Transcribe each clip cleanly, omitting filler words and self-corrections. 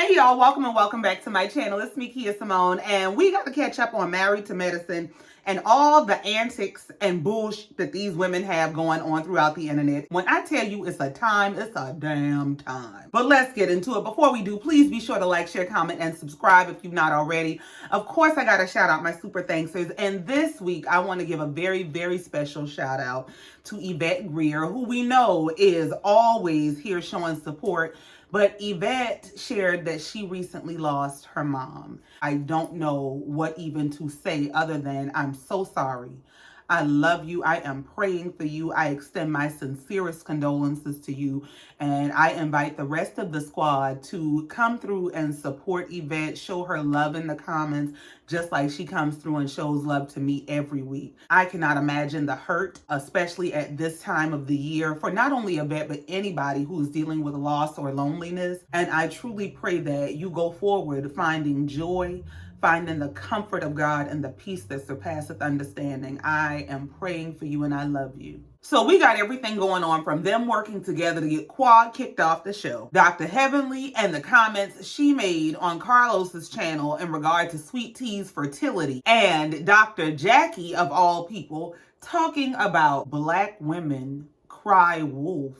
Hey y'all, welcome and welcome back to my channel. It's me, Simone, and we got to catch up on Married to Medicine and all the antics and bullshit that these women have going on throughout the internet. When I tell you it's a time, it's a damn time. But let's get into it. Before we do, please be sure to like, share, comment, and subscribe if you've not already. Of course, I got to shout out my super thanksters. And this week, I want to give a very, very special shout out to Yvette Greer, who we know is always here showing support. But Yvette shared that she recently lost her mom. I don't know what even to say other than I'm so sorry. I love you. I am praying for you. I extend my sincerest condolences to you. And I invite the rest of the squad to come through and support Yvette, show her love in the comments, just like she comes through and shows love to me every week. I cannot imagine the hurt, especially at this time of the year, for not only Yvette, but anybody who's dealing with loss or loneliness. And I truly pray that you go forward finding joy, finding the comfort of God and the peace that surpasseth understanding. I am praying for you and I love you. So we got everything going on from them working together to get Quad kicked off the show. Dr. Heavenly and the comments she made on Carlos's channel in regard to Sweet Tea's fertility, and Dr. Jackie, of all people, talking about Black women cry wolf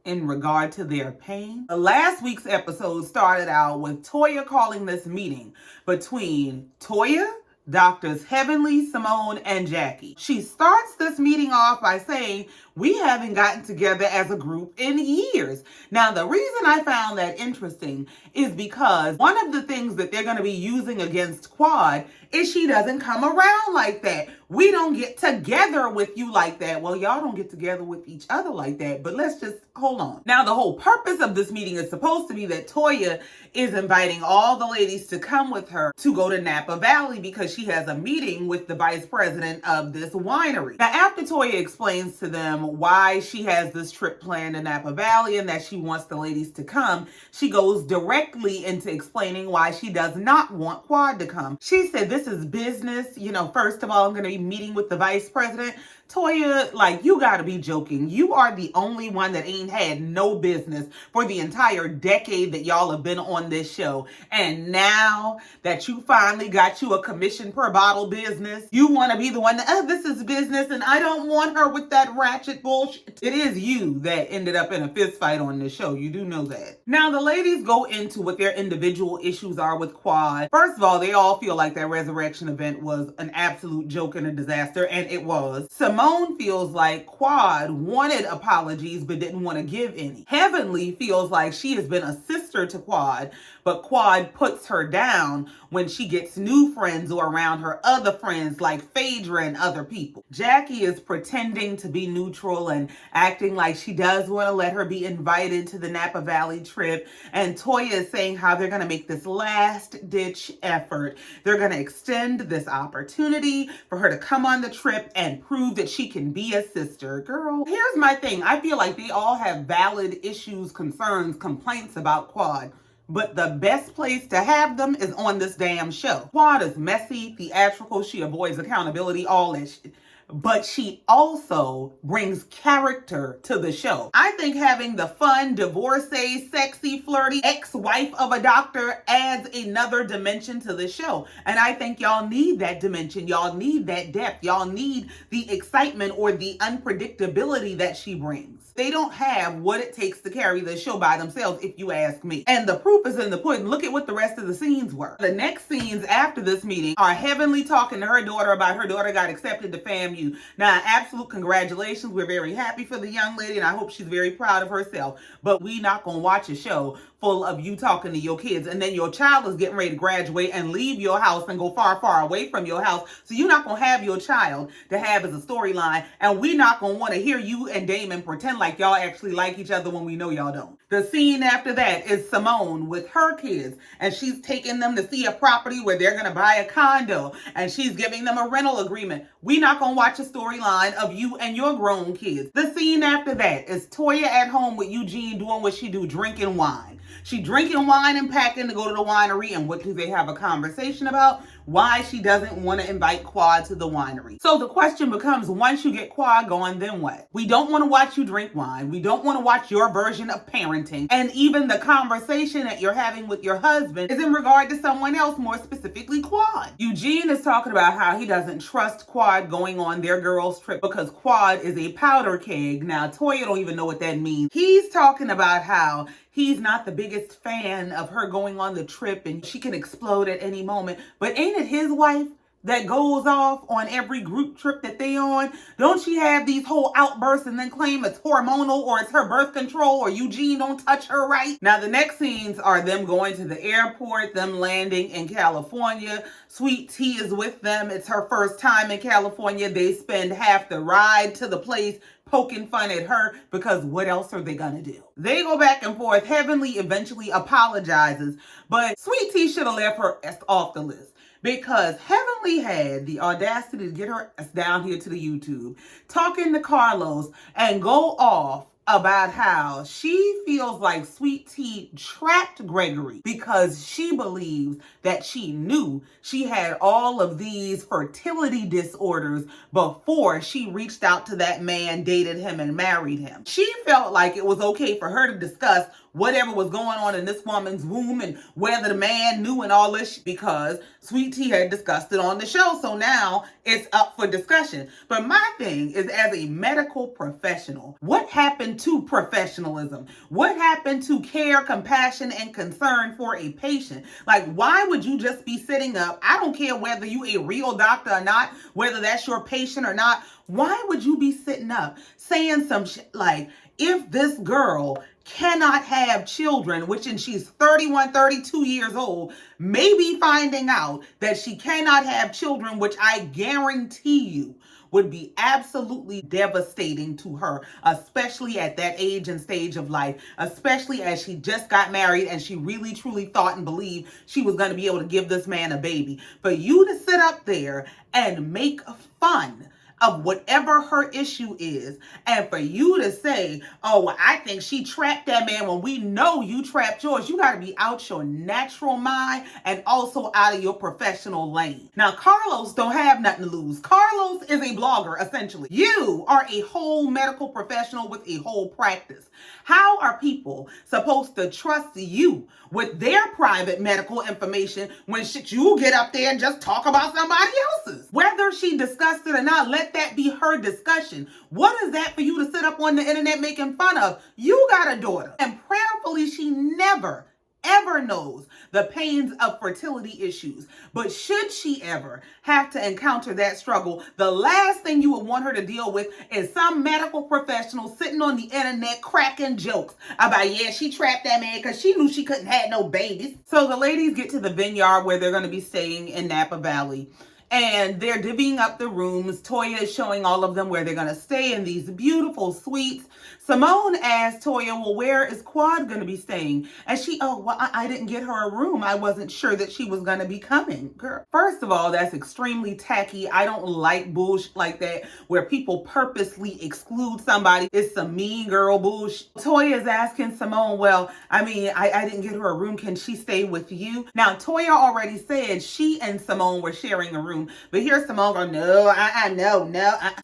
in regard to their pain. Last week's episode started out with Toya calling this meeting between Toya, Doctors Heavenly, Simone, and Jackie. She starts this meeting off by saying, we haven't gotten together as a group in years. Now, the reason I found that interesting is because one of the things that they're going to be using against Quad is she doesn't come around like that. We don't get together with you like that. Well, y'all don't get together with each other like that, but let's just hold on. Now, the whole purpose of this meeting is supposed to be that Toya is inviting all the ladies to come with her to go to Napa Valley because she has a meeting with the vice president of this winery. Now, after Toya explains to them why she has this trip planned to Napa Valley and that she wants the ladies to come, she goes directly into explaining why she does not want Quad to come. She said, this is business. You know, first of all, I'm going to be meeting with the vice president. Toya, like, you gotta be joking. You are the only one that ain't had no business for the entire decade that y'all have been on this show. And now that you finally got you a commission per bottle business, you want to be the one that, this is business and I don't want her with that ratchet bullshit. It is you that ended up in a fist fight on this show. You do know that. Now, the ladies go into what their individual issues are with Quad. First of all, they all feel like that resurrection event was an absolute joke and a disaster, and it was. Simone feels like Quad wanted apologies but didn't want to give any. Heavenly feels like she has been a sister to Quad, but Quad puts her down when she gets new friends or around her other friends like Phaedra and other people. Jackie is pretending to be neutral and acting like she does want to let her be invited to the Napa Valley trip. And Toya is saying how they're going to make this last-ditch effort. They're going to extend this opportunity for her to come on the trip and prove that she can be a sister. Girl, here's my thing. I feel like they all have valid issues, concerns, complaints about Quad. But the best place to have them is on this damn show. Quad is messy, theatrical, she avoids accountability, all that shit. But she also brings character to the show. I think having the fun, divorcee, sexy, flirty ex-wife of a doctor adds another dimension to the show. And I think y'all need that dimension. Y'all need that depth. Y'all need the excitement or the unpredictability that she brings. They don't have what it takes to carry the show by themselves, if you ask me. And the proof is in the pudding. Look at what the rest of the scenes were. The next scenes after this meeting are Heavenly talking to her daughter about her daughter got accepted to FAMU. Now, absolute congratulations. We're very happy for the young lady, and I hope she's very proud of herself. But we not going to watch a show full of you talking to your kids, and then your child is getting ready to graduate and leave your house and go far, far away from your house. So you're not going to have your child to have as a storyline, and we're not going to want to hear you and Damon pretend like y'all actually like each other when we know y'all don't. The scene after that is Simone with her kids, and she's taking them to see a property where they're going to buy a condo, and she's giving them a rental agreement. We're not going to watch a storyline of you and your grown kids. The scene after that is Toya at home with Eugene doing what she do, drinking wine. She drinking wine and packing to go to the winery, and what do they have a conversation about? why she doesn't want to invite Quad to the winery. So the question becomes, once you get Quad going, then what? We don't want to watch you drink wine. We don't want to watch your version of parenting. And even the conversation that you're having with your husband is in regard to someone else, more specifically Quad. Eugene is talking about how he doesn't trust Quad going on their girls' trip because Quad is a powder keg. Now, Toya don't even know what that means. He's talking about how he's not the biggest fan of her going on the trip and she can explode at any moment. But ain't it his wife that goes off on every group trip that they on? Don't she have these whole outbursts and then claim it's hormonal or it's her birth control or Eugene don't touch her right? Now the next scenes are them going to the airport, them landing in California. Sweet Tea is with them. It's her first time in California. They spend half the ride to the place poking fun at her because what else are they gonna do? They go back and forth. Heavenly eventually apologizes, but Sweet Tea should have left her off the list, because Heavenly had the audacity to get her down here to the YouTube, talking to Carlos and go off about how she feels like Sweet Tea trapped Gregory because she believes that she knew she had all of these fertility disorders before she reached out to that man, dated him, and married him. She felt like it was okay for her to discuss whatever was going on in this woman's womb and whether the man knew and all this because Sweet Tea had discussed it on the show. So now it's up for discussion. But my thing is, as a medical professional, what happened to professionalism? What happened to care, compassion, and concern for a patient? Like, why would you just be sitting up? I don't care whether you a real doctor or not, whether that's your patient or not. Why would you be sitting up saying some shit like, if this girl cannot have children, which and she's 31, 32 years old, maybe finding out that she cannot have children, which I guarantee you would be absolutely devastating to her, especially at that age and stage of life, especially as she just got married and she really truly thought and believed she was going to be able to give this man a baby. For you to sit up there and make fun of whatever her issue is, and for you to say, oh, well, I think she trapped that man, when we know you trapped yours. You got to be out your natural mind and also out of your professional lane. Now, Carlos don't have nothing to lose. Carlos is a blogger, essentially. You are a whole medical professional with a whole practice. How are people supposed to trust you with their private medical information when you get up there and just talk about somebody else's? Whether she discussed it or not, let that be her discussion. What is that for you to sit up on the internet making fun of? You got a daughter, and prayerfully she never ever knows the pains of fertility issues. But should she ever have to encounter that struggle, the last thing you would want her to deal with is some medical professional sitting on the internet cracking jokes about, yeah, she trapped that man because she knew she couldn't have no babies. So the ladies get to the vineyard where they're going to be staying in Napa Valley, and they're divvying up the rooms. Toya is showing all of them where they're going to stay in these beautiful suites. Simone asked Toya, well, where is Quad going to be staying? And she, oh, well, I didn't get her a room. I wasn't sure that she was going to be coming. Girl, first of all, that's extremely tacky. I don't like bullshit like that where people purposely exclude somebody. It's some mean girl bullshit. Toya is asking Simone, well, I mean, I didn't get her a room. Can she stay with you? Now, Toya already said she and Simone were sharing a room, but here's Simone going, no.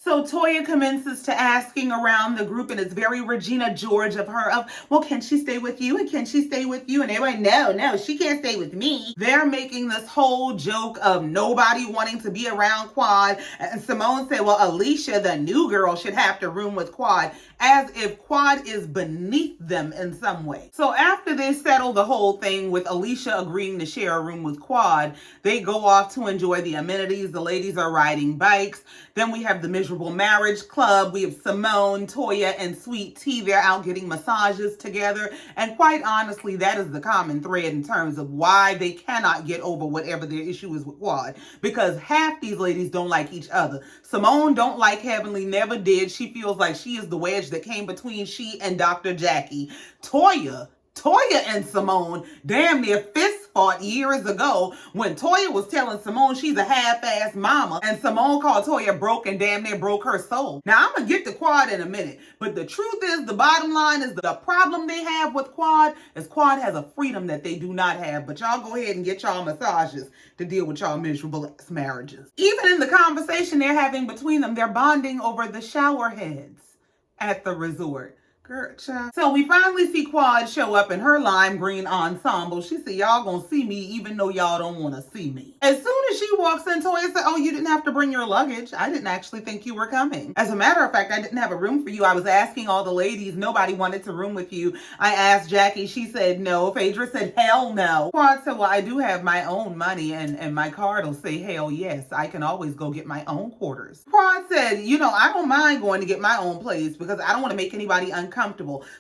So Toya commences to asking around the group, and it's very Regina George of her, of, well, can she stay with you? And can she stay with you? And everybody, no, she can't stay with me. They're making this whole joke of nobody wanting to be around Quad. And Simone said, well, Alicia, the new girl, should have to room with Quad, as if Quad is beneath them in some way. So after they settle the whole thing with Alicia agreeing to share a room with Quad, they go off to enjoy the amenities. The ladies are riding bikes. Then we have the Miserable Marriage Club. We have Simone, Toya, and Sweet Tea. They're out getting massages together. And quite honestly, that is the common thread in terms of why they cannot get over whatever their issue is with Quad. Because half these ladies don't like each other. Simone don't like Heavenly, never did. She feels like she is the wedge that came between she and Dr. Jackie. Toya and Simone damn near fist fault years ago when Toya was telling Simone she's a half-ass mama, and Simone called Toya broke and damn near broke her soul. Now, I'm going to get to Quad in a minute, but the truth is, the bottom line is the problem they have with Quad is Quad has a freedom that they do not have. But y'all go ahead and get y'all massages to deal with y'all miserable ass marriages. Even in the conversation they're having between them, they're bonding over the shower heads at the resort. Girl, child. So we finally see Quad show up in her lime green ensemble. She said, y'all gonna see me even though y'all don't want to see me. As soon as she walks in, Toya said, oh, you didn't have to bring your luggage. I didn't actually think you were coming. As a matter of fact, I didn't have a room for you. I was asking all the ladies. Nobody wanted to room with you. I asked Jackie. She said no. Phaedra said, hell no. Quad said, well, I do have my own money and my card will say, hell yes. I can always go get my own quarters. Quad said, you know, I don't mind going to get my own place because I don't want to make anybody uncomfortable.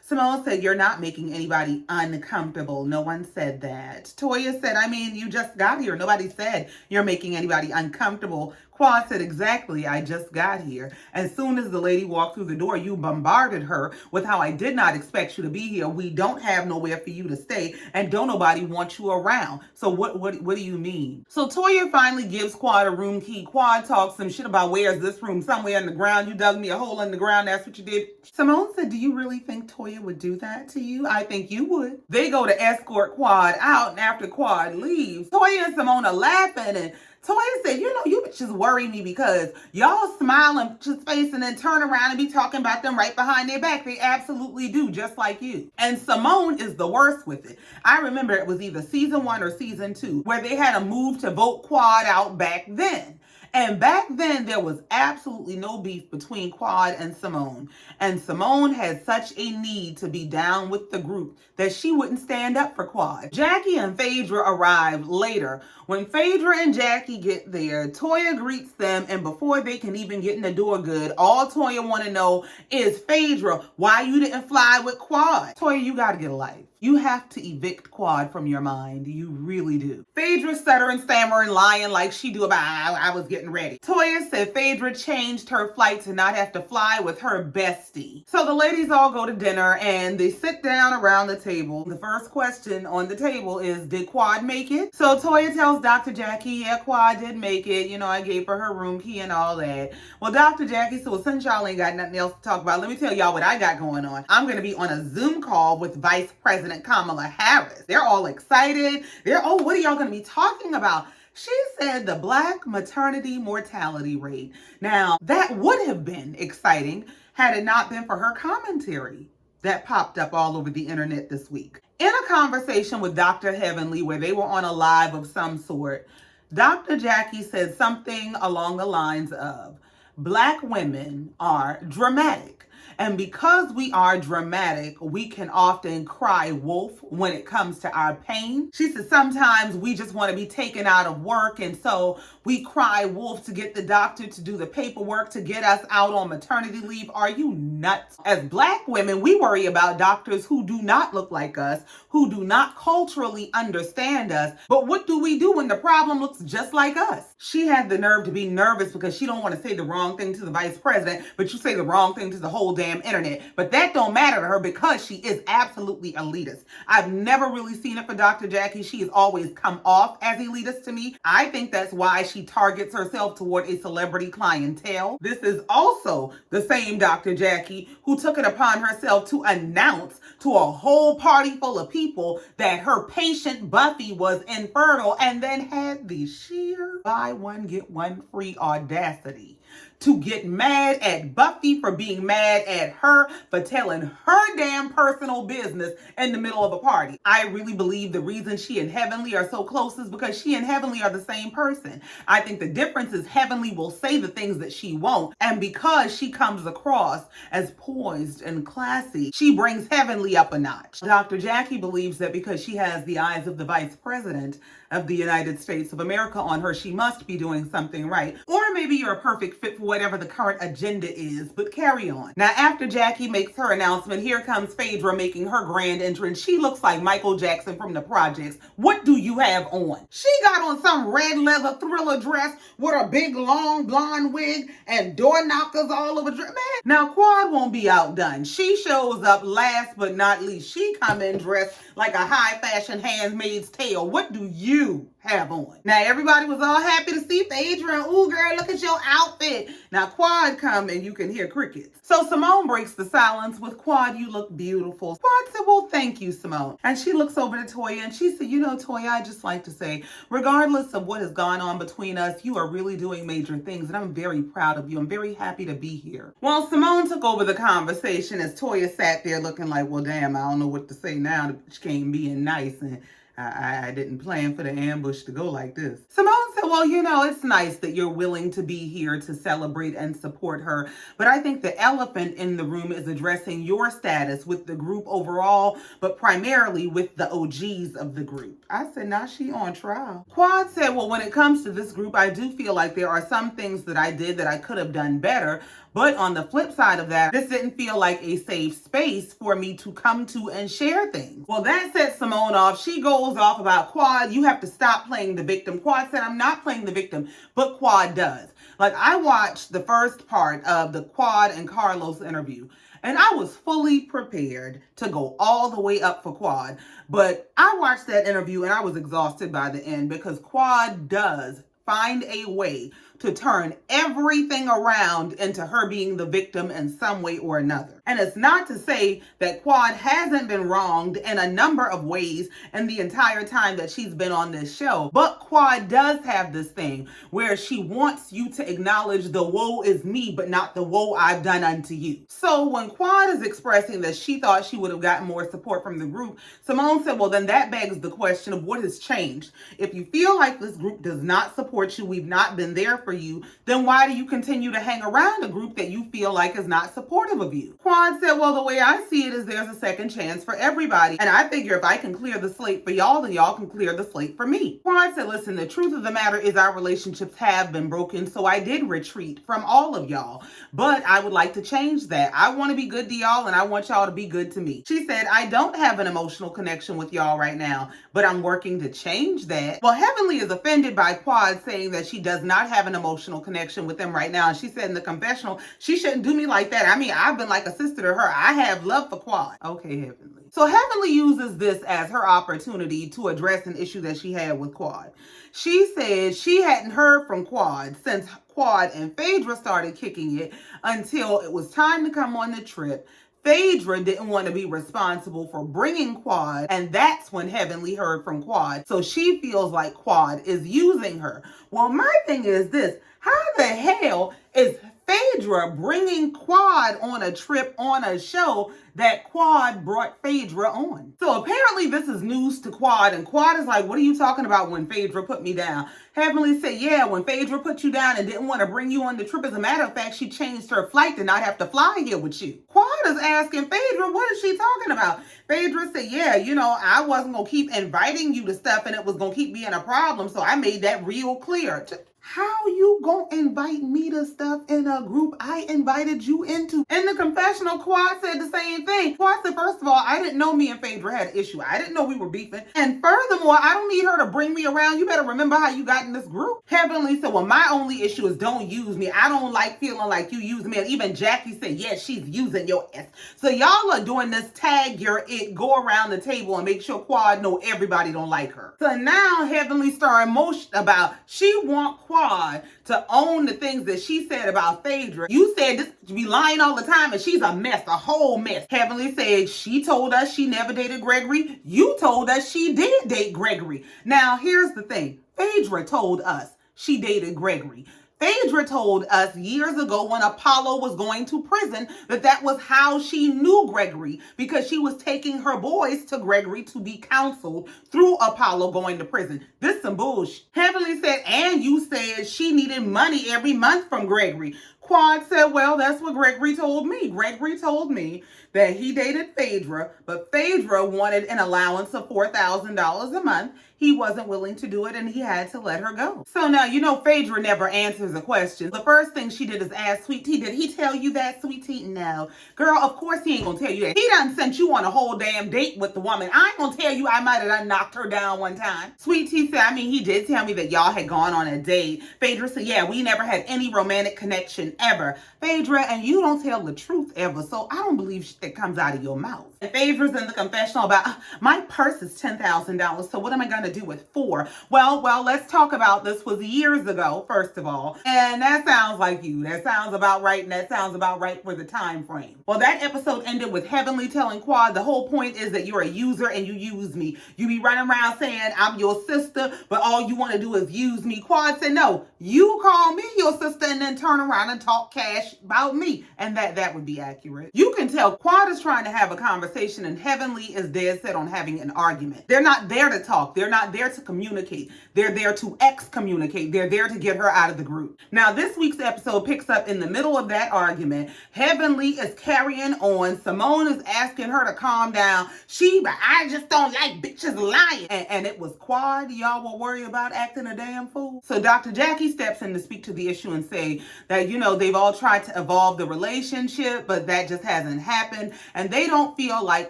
Simone said, you're not making anybody uncomfortable. No one said that. Toya said, I mean, you just got here. Nobody said you're making anybody uncomfortable. Quad said, exactly, I just got here. As soon as the lady walked through the door, you bombarded her with how I did not expect you to be here. We don't have nowhere for you to stay, and don't nobody want you around. So what do you mean? So Toya finally gives Quad a room key. Quad talks some shit about where's this room? Somewhere in the ground. You dug me a hole in the ground. That's what you did. Simone said, do you really think Toya would do that to you? I think you would. They go to escort Quad out, and after Quad leaves, Toya and Simone are laughing, and Toya said, you know, you bitches worry me because y'all smile in just face and then turn around and be talking about them right behind their back. They absolutely do, just like you. And Simone is the worst with it. I remember it was either season 1 or season 2 where they had a move to vote Quad out back then. And back then, there was absolutely no beef between Quad and Simone. And Simone had such a need to be down with the group that she wouldn't stand up for Quad. Jackie and Phaedra arrive later. When Phaedra and Jackie get there, Toya greets them, and before they can even get in the door good, all Toya want to know is, Phaedra, why you didn't fly with Quad? Toya, you got to get a life. You have to evict Quad from your mind. You really do. Phaedra stuttering, stammering, lying like she do about, I was getting ready. Toya said Phaedra changed her flight to not have to fly with her bestie. So the ladies all go to dinner and they sit down around the table. The first question on the table is, did Quad make it? So Toya tells Dr. Jackie, yeah, Quad did make it. You know, I gave her her room key and all that. Well, Dr. Jackie said, well, since y'all ain't got nothing else to talk about, let me tell y'all what I got going on. I'm going to be on a Zoom call with Vice President Kamala Harris. They're all excited. Oh, what are y'all going to be talking about? She said the Black maternity mortality rate. Now, that would have been exciting had it not been for her commentary that popped up all over the internet this week. In a conversation with Dr. Heavenly, where they were on a live of some sort, Dr. Jackie said something along the lines of, Black women are dramatic. And because we are dramatic, we can often cry wolf when it comes to our pain. She said sometimes we just want to be taken out of work, and so we cry wolf to get the doctor to do the paperwork to get us out on maternity leave. Are you nuts? As Black women, we worry about doctors who do not look like us, who do not culturally understand us. But what do we do when the problem looks just like us? She had the nerve to be nervous because she don't want to say the wrong thing to the vice president, but you say the wrong thing to the whole damn internet. But that don't matter to her because she is absolutely elitist. I've never really seen it for Dr. Jackie. She has always come off as elitist to me. I think that's why she targets herself toward a celebrity clientele. This is also the same Dr. Jackie who took it upon herself to announce to a whole party full of people that her patient Buffy was infertile, and then had the sheer buy one get one free audacity to get mad at Buffy for being mad at her for telling her damn personal business in the middle of a party. I really believe the reason she and Heavenly are so close is because she and Heavenly are the same person. I think the difference is Heavenly will say the things that she won't, and because she comes across as poised and classy, she brings Heavenly up a notch. Dr. Jackie believes that because she has the eyes of the Vice President of the United States of America on her, she must be doing something right. Or maybe you're a perfect fit for whatever the current agenda is, but carry on. Now, after Jackie makes her announcement, here comes Phaedra making her grand entrance. She looks like Michael Jackson from the projects. What do you have on? She got on some red leather Thriller dress with a big long blonde wig and door knockers all over. Man, now Quad won't be outdone. She shows up last but not least. She come in dressed like a high fashion Handmaid's Tale. What do you have on? Now everybody was all happy to see Phaedra and ooh girl, look at your outfit. Now Quad come and you can hear crickets. So Simone breaks the silence with Quad, you look beautiful. Quad said, well, thank you, Simone. And she looks over to Toya and she said, you know, Toya, I just like to say, regardless of what has gone on between us, you are really doing major things and I'm very proud of you. I'm very happy to be here. Well, Simone took over the conversation as Toya sat there looking like, well, damn, I don't know what to say now. The bitch came being nice and I didn't plan for the ambush to go like this. Simone said, well, you know, it's nice that you're willing to be here to celebrate and support her. But I think the elephant in the room is addressing your status with the group overall, but primarily with the OGs of the group. I said, now she on trial. Quad said, well, when it comes to this group, I do feel like there are some things that I did that I could have done better. But on the flip side of that, this didn't feel like a safe space for me to come to and share things. Well, that set Simone off. She goes off about Quad. You have to stop playing the victim. Quad said, I'm not playing the victim, but Quad does. Like, I watched the first part of the Quad and Carlos interview, and I was fully prepared to go all the way up for Quad. But I watched that interview and I was exhausted by the end because Quad does find a way to turn everything around into her being the victim in some way or another. And it's not to say that Quad hasn't been wronged in a number of ways in the entire time that she's been on this show, but Quad does have this thing where she wants you to acknowledge the woe is me, but not the woe I've done unto you. So when Quad is expressing that she thought she would have gotten more support from the group, Simone said, well, then that begs the question of what has changed. If you feel like this group does not support you, we've not been there for you, then why do you continue to hang around a group that you feel like is not supportive of you? Quad said, well, the way I see it is there's a second chance for everybody. And I figure if I can clear the slate for y'all, then y'all can clear the slate for me. Quad said, listen, the truth of the matter is our relationships have been broken. So I did retreat from all of y'all, but I would like to change that. I want to be good to y'all and I want y'all to be good to me. She said, I don't have an emotional connection with y'all right now, but I'm working to change that. Well, Heavenly is offended by Quad saying that she does not have an emotional connection with them right now. And she said in the confessional, she shouldn't do me like that. I mean, I've been like a sister to her. I have love for Quad. Okay, Heavenly. So Heavenly uses this as her opportunity to address an issue that she had with Quad. She said she hadn't heard from Quad since Quad and Phaedra started kicking it until it was time to come on the trip. Phaedra didn't want to be responsible for bringing Quad, and that's when Heavenly heard from Quad. So she feels like Quad is using her. Well, my thing is this. How the hell is Phaedra bringing Quad on a trip on a show that Quad brought Phaedra on? So apparently this is news to Quad, and Quad is like, what are you talking about when Phaedra put me down? Heavenly said, yeah, when Phaedra put you down and didn't want to bring you on the trip. As a matter of fact, she changed her flight to not have to fly here with you. Quad is asking Phaedra, what is she talking about? Phaedra said, yeah, you know, I wasn't going to keep inviting you to stuff and it was going to keep being a problem. So I made that real clear. How you gonna invite me to stuff in a group I invited you into? In the confessional, Quad said the same thing. Quad said, first of all, I didn't know me and Phaedra had an issue. I didn't know we were beefing. And furthermore, I don't need her to bring me around. You better remember how you got in this group. Heavenly said, well, my only issue is don't use me. I don't like feeling like you use me. And even Jackie said, yes, she's using your ass. So y'all are doing this tag your it, go around the table and make sure Quad know everybody don't like her. So now Heavenly started emotion about she want Quad to own the things that she said about Phaedra. You said this be lying all the time and she's a mess, a whole mess. Heavenly said she told us she never dated Gregory. You told us she did date Gregory. Now here's the thing. Phaedra told us she dated Gregory. Phaedra told us years ago when Apollo was going to prison that was how she knew Gregory, because she was taking her boys to Gregory to be counseled through Apollo going to prison. This some bullshit. Heavenly said, and you said she needed money every month from Gregory. Quad said, well, that's what Gregory told me. Gregory told me that he dated Phaedra, but Phaedra wanted an allowance of $4,000 a month. He wasn't willing to do it and he had to let her go. So now, you know, Phaedra never answers a question. The first thing she did is ask Sweet Tea, did he tell you that, Sweet Tea? No. Girl, of course he ain't gonna tell you that. He done sent you on a whole damn date with the woman. I ain't gonna tell you I might have done knocked her down one time. Sweet Tea said, I mean, he did tell me that y'all had gone on a date. Phaedra said, yeah, we never had any romantic connection ever. Phaedra, and you don't tell the truth ever, so I don't believe shit that comes out of your mouth. And Phaedra's in the confessional about, my purse is $10,000, so what am I gonna do with $4,000? Well, let's talk about this. Was years ago, first of all, and that sounds like you. That sounds about right, and that sounds about right for the time frame. Well, that episode ended with Heavenly telling Quad the whole point is that you're a user and you use me. You be running around saying I'm your sister, but all you want to do is use me. Quad said, no, you call me your sister and then turn around and talk cash about me, and that would be accurate. You can tell Quad is trying to have a conversation and Heavenly is dead set on having an argument. They're not there to talk. They're not there to communicate. They're there to excommunicate. They're there to get her out of the group. Now, this week's episode picks up in the middle of that argument. Heavenly is carrying on. Simone is asking her to calm down. But I just don't like bitches lying. And it was Quad y'all were worried about acting a damn fool. So Dr. Jackie steps in to speak to the issue and say that, you know, they've all tried to evolve the relationship, but that just hasn't happened. And they don't feel like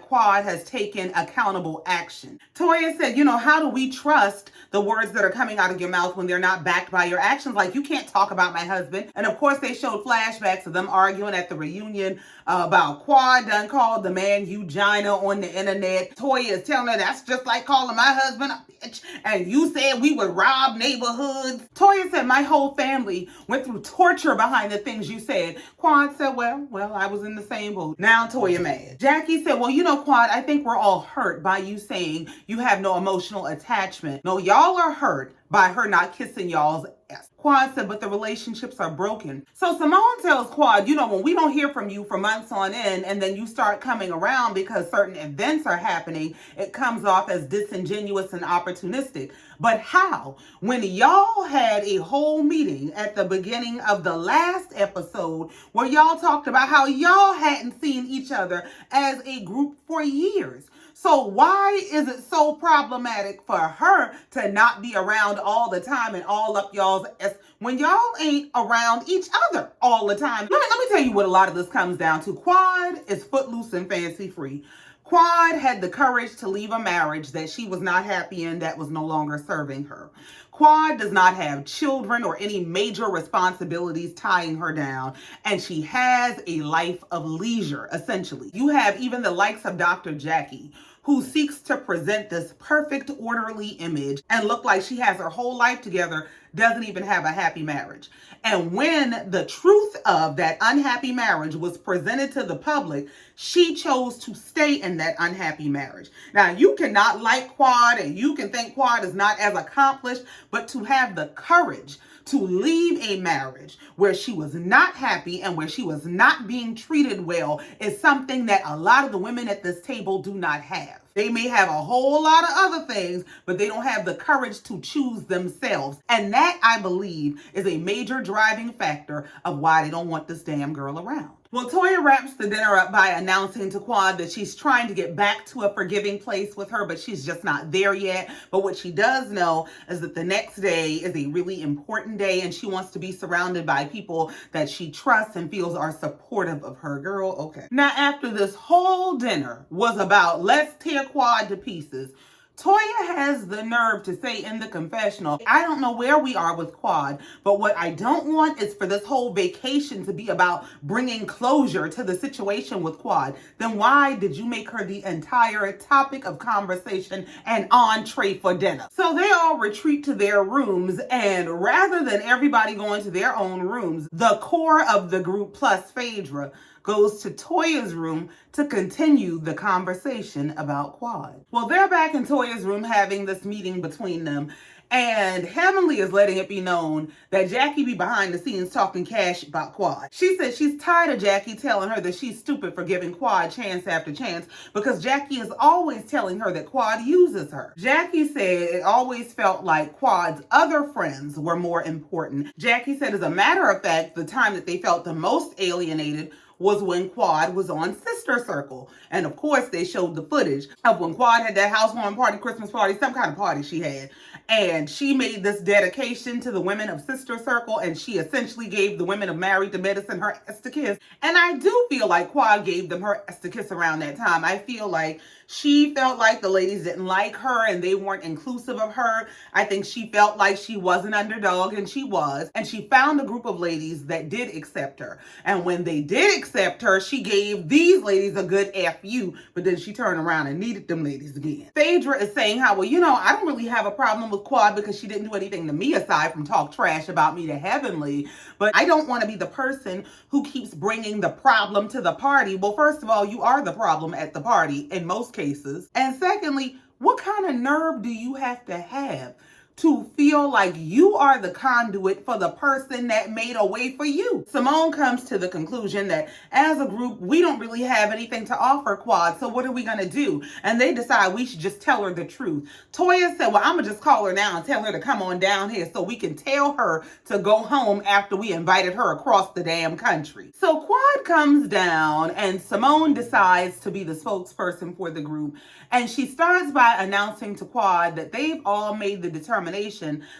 Quad has taken accountable action. Toya said, you know, how do we trust the words that are coming out of your mouth when they're not backed by your actions? Like, you can't talk about my husband. And of course, they showed flashbacks of them arguing at the reunion about Quad done called the man Eugina on the internet. Toya is telling her that's just like calling my husband a bitch. And you said we would rob neighborhoods. Toya said, my whole family went through torture behind the things you said. Quad said, well, I was in the same boat. Now Toya mad. Jackie said, well, you know, Quad, I think we're all hurt by you saying you have no emotional attachment. No, y'all are hurt by her not kissing y'all's ass. Quad said, but the relationships are broken. So Simone tells Quad, you know, when we don't hear from you for months on end and then you start coming around because certain events are happening, it comes off as disingenuous and opportunistic. But how? When y'all had a whole meeting at the beginning of the last episode where y'all talked about how y'all hadn't seen each other as a group for years. So why is it so problematic for her to not be around all the time and all up y'all's ass when y'all ain't around each other all the time? Let me tell you what a lot of this comes down to. Quad is footloose and fancy free. Quad had the courage to leave a marriage that she was not happy in, that was no longer serving her. Quad does not have children or any major responsibilities tying her down, and she has a life of leisure, essentially. You have even the likes of Dr. Jackie, who seeks to present this perfect, orderly image and look like she has her whole life together, doesn't even have a happy marriage. And when the truth of that unhappy marriage was presented to the public, she chose to stay in that unhappy marriage. Now, you cannot like Quad and you can think Quad is not as accomplished, but to have the courage to leave a marriage where she was not happy and where she was not being treated well is something that a lot of the women at this table do not have. They may have a whole lot of other things, but they don't have the courage to choose themselves. And that, I believe, is a major driving factor of why they don't want this damn girl around. Well, Toya wraps the dinner up by announcing to Quad that she's trying to get back to a forgiving place with her, but she's just not there yet. But what she does know is that the next day is a really important day, and she wants to be surrounded by people that she trusts and feels are supportive of her. Girl, okay. Now, after this whole dinner was about let's tear Quad to pieces, Toya has the nerve to say in the confessional, I don't know where we are with Quad, but what I don't want is for this whole vacation to be about bringing closure to the situation with Quad. Then why did you make her the entire topic of conversation and entree for dinner? So they all retreat to their rooms, and rather than everybody going to their own rooms, the core of the group plus Phaedra goes to Toya's room to continue the conversation about Quad. Well, they're back in Toya's room having this meeting between them. And Heavenly is letting it be known that Jackie be behind the scenes talking cash about Quad. She said she's tired of Jackie telling her that she's stupid for giving Quad chance after chance because Jackie is always telling her that Quad uses her. Jackie said it always felt like Quad's other friends were more important. Jackie said, as a matter of fact, the time that they felt the most alienated was when Quad was on Sister Circle. And of course, they showed the footage of when Quad had that housewarming party, Christmas party, some kind of party she had. And she made this dedication to the women of Sister Circle, and she essentially gave the women of Married to Medicine her Esther kiss. And I do feel like Quad gave them her Esther kiss around that time. I feel like she felt like the ladies didn't like her and they weren't inclusive of her. I think she felt like she was an underdog, and she was. And she found a group of ladies that did accept her. And when they did accept her, she gave these ladies a good F you, but then she turned around and needed them ladies again. Phaedra is saying how, well, I don't really have a problem with Quad because she didn't do anything to me aside from talk trash about me to Heavenly, but I don't want to be the person who keeps bringing the problem to the party. Well, first of all, you are the problem at the party in most cases. And secondly, what kind of nerve do you have to feel like you are the conduit for the person that made a way for you? Simone comes to the conclusion that as a group, we don't really have anything to offer Quad, so what are we gonna do? And they decide we should just tell her the truth. Toya said, well, I'm gonna just call her now and tell her to come on down here so we can tell her to go home after we invited her across the damn country. So Quad comes down and Simone decides to be the spokesperson for the group. And she starts by announcing to Quad that they've all made the determination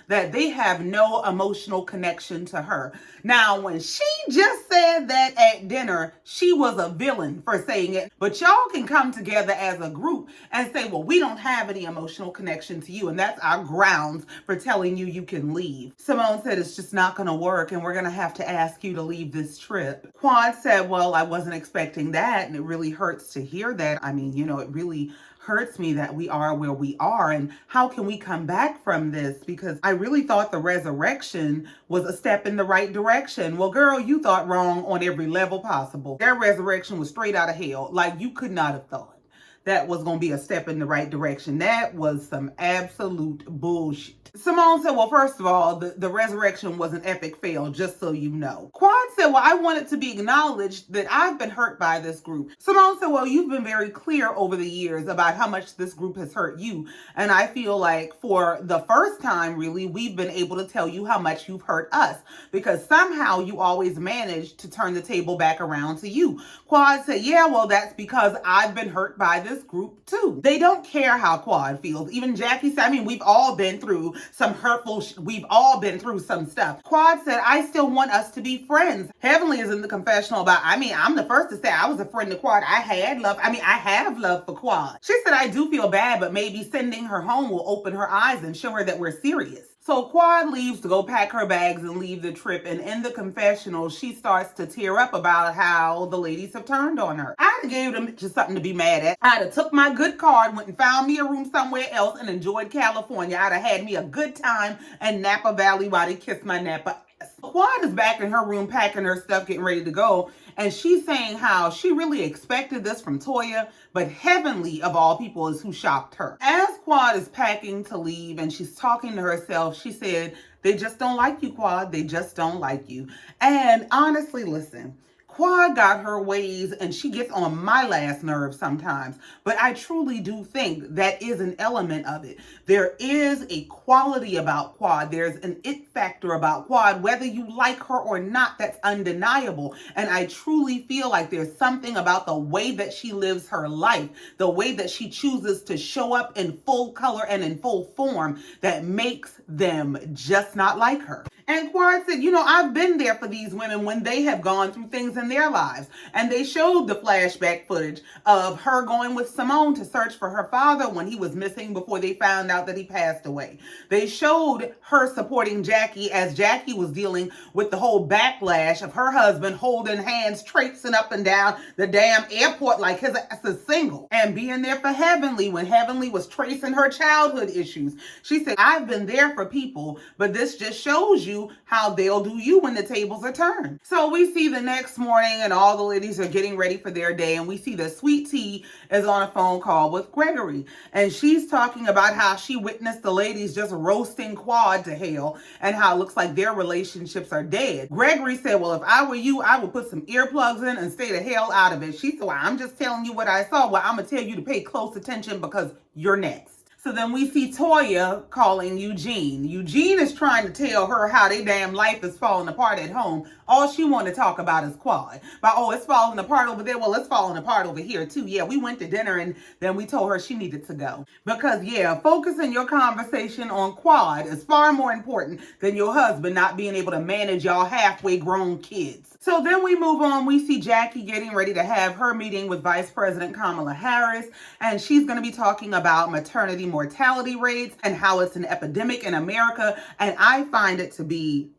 that they have no emotional connection to her. Now, when she just said that at dinner, she was a villain for saying it. But y'all can come together as a group and say, well, we don't have any emotional connection to you. And that's our grounds for telling you you can leave. Simone said it's just not going to work and we're going to have to ask you to leave this trip. Quad said, well, I wasn't expecting that. And it really hurts to hear that. I mean, it really hurts me that we are where we are, and how can we come back from this? Because I really thought the resurrection was a step in the right direction. Well, girl, you thought wrong on every level possible. Their resurrection was straight out of hell. Like, you could not have thought that was going to be a step in the right direction. That was some absolute bullshit. Simone said, well, first of all, the resurrection was an epic fail, just so you know. Quad said, well, I want it to be acknowledged that I've been hurt by this group. Simone said, well, you've been very clear over the years about how much this group has hurt you. And I feel like for the first time, really, we've been able to tell you how much you've hurt us, because somehow you always managed to turn the table back around to you. Quad said, yeah, well, that's because I've been hurt by this group too. They don't care how Quad feels. Even Jackie said, I mean, we've all been through some hurtful, we've all been through some stuff. Quad said, I still want us to be friends. Heavenly is in the confessional about, I mean, I'm the first to say I was a friend to Quad. I have love for Quad. She said, I do feel bad, but maybe sending her home will open her eyes and show her that we're serious. So Quad leaves to go pack her bags and leave the trip. And in the confessional, she starts to tear up about how the ladies have turned on her. I'd have gave them just something to be mad at. I'd have took my good card, went and found me a room somewhere else and enjoyed California. I'd have had me a good time in Napa Valley while they kissed my Napa ass. Quad is back in her room packing her stuff, getting ready to go. And she's saying how she really expected this from Toya, but Heavenly, of all people, is who shocked her. As Quad is packing to leave and she's talking to herself, she said, they just don't like you, Quad. They just don't like you. And honestly, listen, Quad got her ways and she gets on my last nerve sometimes, but I truly do think that is an element of it. There is a quality about Quad. There's an it factor about Quad, whether you like her or not, that's undeniable. And I truly feel like there's something about the way that she lives her life, the way that she chooses to show up in full color and in full form that makes them just not like her. And Quad said, I've been there for these women when they have gone through things in their lives. And they showed the flashback footage of her going with Simone to search for her father when he was missing before they found out that he passed away. They showed her supporting Jackie as Jackie was dealing with the whole backlash of her husband holding hands, traipsing up and down the damn airport like his ass is single. And being there for Heavenly when Heavenly was tracing her childhood issues. She said, I've been there for people, but this just shows you how they'll do you when the tables are turned. So we see the next morning morning and all the ladies are getting ready for their day, and we see that Sweet Tea is on a phone call with Gregory, and she's talking about how she witnessed the ladies just roasting Quad to hell and how it looks like their relationships are dead. Gregory said, well, if I were you, I would put some earplugs in and stay the hell out of it. She said, well, I'm just telling you what I saw. Well, I'm going to tell you to pay close attention because you're next. So then we see Toya calling Eugene. Eugene is trying to tell her how their damn life is falling apart at home. All she wanted to talk about is Quad. But, oh, it's falling apart over there. Well, it's falling apart over here, too. Yeah, we went to dinner and then we told her she needed to go. Because, yeah, focusing your conversation on Quad is far more important than your husband not being able to manage y'all halfway grown kids. So then we move on. We see Jackie getting ready to have her meeting with Vice President Kamala Harris, and she's going to be talking about maternity mortality rates and how it's an epidemic in America. And I find it to be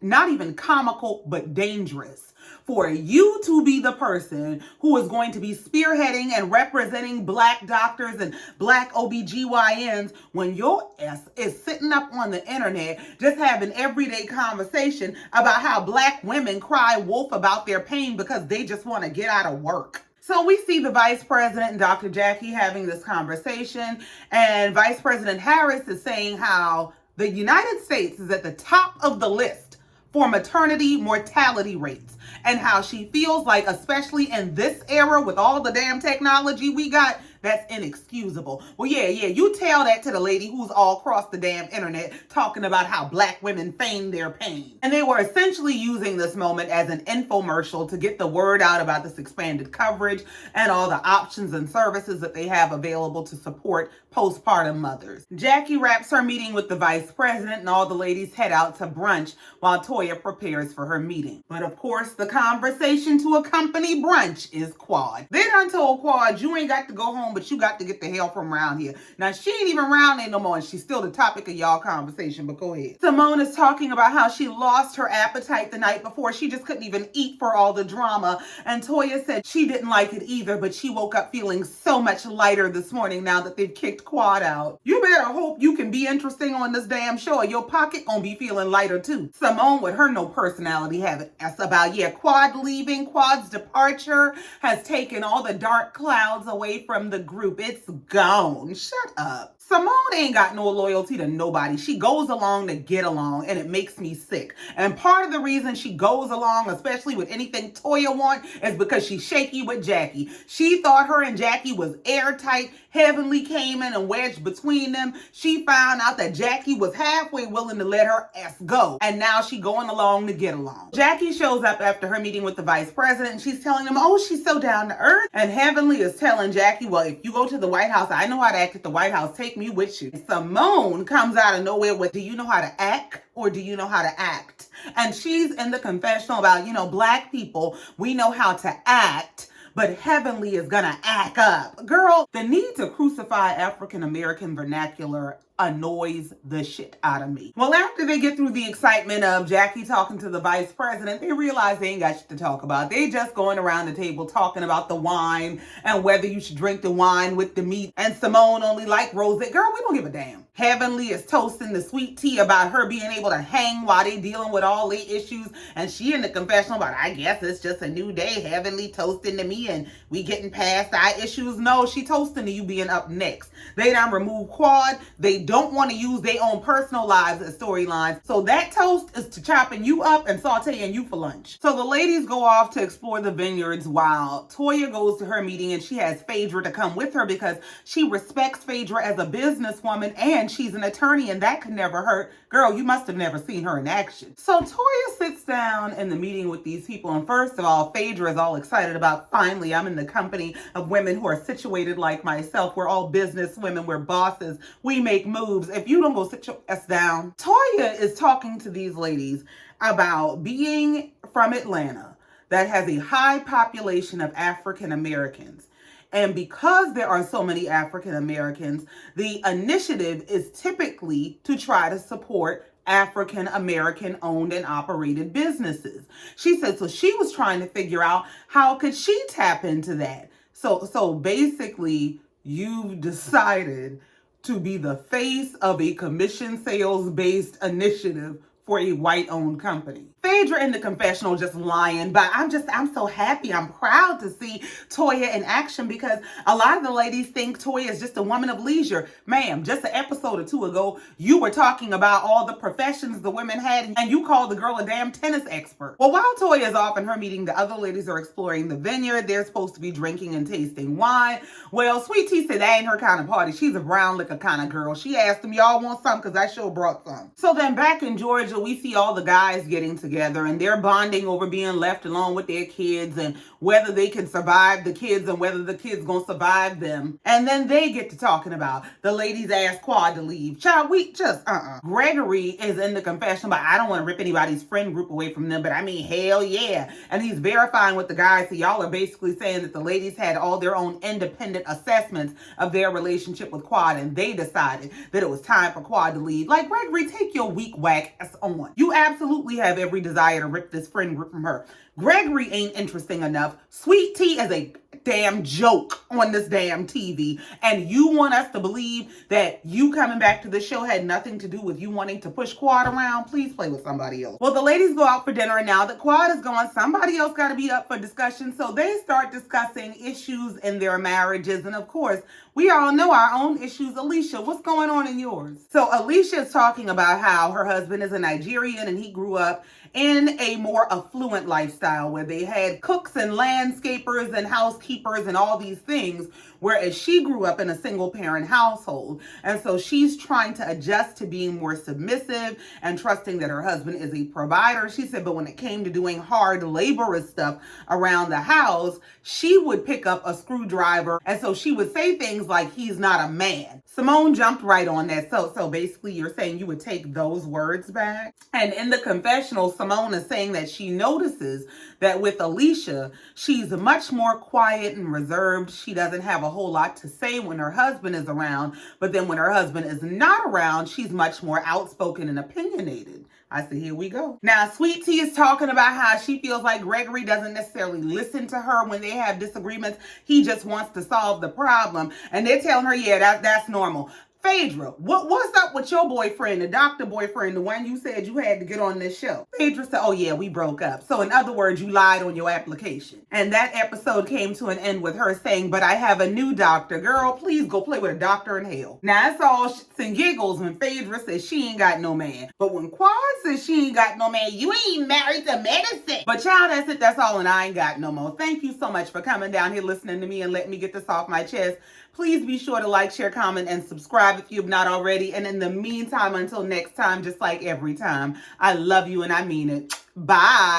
not even comical, but dangerous for you to be the person who is going to be spearheading and representing Black doctors and Black OBGYNs when your ass is sitting up on the internet just having everyday conversation about how Black women cry wolf about their pain because they just want to get out of work. So we see the Vice President and Dr. Jackie having this conversation, and Vice President Harris is saying how the United States is at the top of the list for maternity mortality rates, and how she feels like, especially in this era with all the damn technology we got, that's inexcusable. Well, yeah, you tell that to the lady who's all across the damn internet talking about how Black women feign their pain. And they were essentially using this moment as an infomercial to get the word out about this expanded coverage and all the options and services that they have available to support postpartum mothers. Jackie wraps her meeting with the Vice President and all the ladies head out to brunch while Toya prepares for her meeting. But of course, the conversation to accompany brunch is Quad. They done told Quad, you ain't got to go home, but you got to get the hell from around here. Now, she ain't even around there no more, and she's still the topic of y'all conversation, but go ahead. Simone is talking about how she lost her appetite the night before. She just couldn't even eat for all the drama, and Toya said she didn't like it either, but she woke up feeling so much lighter this morning now that they've kicked Quad out. You better hope you can be interesting on this damn show, or your pocket gonna be feeling lighter too. Simone with her no personality having us about, yeah, Quad leaving, Quad's departure has taken all the dark clouds away from the group. It's gone. Shut up. Simone ain't got no loyalty to nobody. She goes along to get along, and it makes me sick. And part of the reason she goes along, especially with anything Toya wants, is because she's shaky with Jackie. She thought her and Jackie was airtight. Heavenly came in and wedged between them. She found out that Jackie was halfway willing to let her ass go, and now she going along to get along. Jackie shows up after her meeting with the Vice President, and she's telling him, oh, she's so down to earth. And Heavenly is telling Jackie, well, if you go to the White House, I know how to act at the White House. Take me with you. Simone comes out of nowhere with, do you know how to act or do you know how to act? And she's in the confessional about, Black people, we know how to act, but Heavenly is gonna act up. Girl, the need to crucify African American vernacular annoys the shit out of me. Well, after they get through the excitement of Jackie talking to the Vice President, they realize they ain't got shit to talk about. They just going around the table talking about the wine and whether you should drink the wine with the meat. And Simone only like rosé. Girl, we don't give a damn. Heavenly is toasting the Sweet Tea about her being able to hang while they dealing with all the issues. And she in the confessional about, I guess it's just a new day. Heavenly toasting to me and we getting past our issues. No, she toasting to you being up next. They done remove Quad. They don't want to use their own personal lives as storylines. So that toast is to chopping you up and sauteing you for lunch. So the ladies go off to explore the vineyards while Toya goes to her meeting, and she has Phaedra to come with her because she respects Phaedra as a businesswoman and she's an attorney, and that could never hurt. Girl, you must have never seen her in action. So Toya sits down in the meeting with these people, and first of all, Phaedra is all excited about, finally, I'm in the company of women who are situated like myself. We're all business women. We're bosses. We make moves. If you don't go sit your ass down. Toya is talking to these ladies about being from Atlanta that has a high population of African Americans. And because there are so many African Americans, the initiative is typically to try to support African American owned and operated businesses. She said, so she was trying to figure out how could she tap into that. So basically, you've decided to be the face of a commission sales based initiative for a white owned company. Phaedra in the confessional just lying, but I'm so happy. I'm proud to see Toya in action because a lot of the ladies think Toya is just a woman of leisure. Ma'am, just an episode or two ago, you were talking about all the professions the women had and you called the girl a damn tennis expert. Well, while Toya is off in her meeting, the other ladies are exploring the vineyard. They're supposed to be drinking and tasting wine. Well, Sweet Tea said that ain't her kind of party. She's a brown liquor kind of girl. She asked them, y'all want some? Because I sure brought some. So then back in Georgia, we see all the guys getting together and they're bonding over being left alone with their kids and whether they can survive the kids and whether the kids gonna survive them. And then they get to talking about the ladies asked Quad to leave. Child, we just, Gregory is in the confessional, but I don't want to rip anybody's friend group away from them, but I mean, hell yeah. And he's verifying with the guys. So y'all are basically saying that the ladies had all their own independent assessments of their relationship with Quad and they decided that it was time for Quad to leave. Like, Gregory, take your weak whack ass on. You absolutely have every desire to rip this friend group from her. Gregory ain't interesting enough. Sweet Tea is a damn joke on this damn TV. And you want us to believe that you coming back to the show had nothing to do with you wanting to push Quad around? Please play with somebody else. Well, the ladies go out for dinner and now that Quad is gone, somebody else got to be up for discussion. So they start discussing issues in their marriages. And of course, we all know our own issues. Alicia, what's going on in yours? So Alicia is talking about how her husband is a Nigerian and he grew up in a more affluent lifestyle where they had cooks and landscapers and housekeepers and all these things, whereas she grew up in a single parent household. And so she's trying to adjust to being more submissive and trusting that her husband is a provider. She said, but when it came to doing hard laborious stuff around the house, she would pick up a screwdriver. And so she would say things like, he's not a man. Simone jumped right on that. So basically you're saying you would take those words back. And in the confessional, Simone is saying that she notices that with Alicia, she's much more quiet and reserved. She doesn't have a whole lot to say when her husband is around. But then when her husband is not around, she's much more outspoken and opinionated. I said, here we go. Now, Sweet Tea is talking about how she feels like Gregory doesn't necessarily listen to her when they have disagreements. He just wants to solve the problem. And they're telling her, yeah, that's normal. Phaedra, what's up with your boyfriend, the doctor boyfriend, the one you said you had to get on this show? Phaedra said, oh yeah, we broke up. So in other words, you lied on your application. And that episode came to an end with her saying, but I have a new doctor. Girl, please go play with a doctor in hell. Now it's all shits and giggles when Phaedra says she ain't got no man. But when Quad says she ain't got no man, you ain't married to medicine. But child, that's it, that's all, and I ain't got no more. Thank you so much for coming down here listening to me and letting me get this off my chest. Please be sure to like, share, comment, and subscribe if you have not already. And in the meantime, until next time, just like every time, I love you and I mean it. Bye.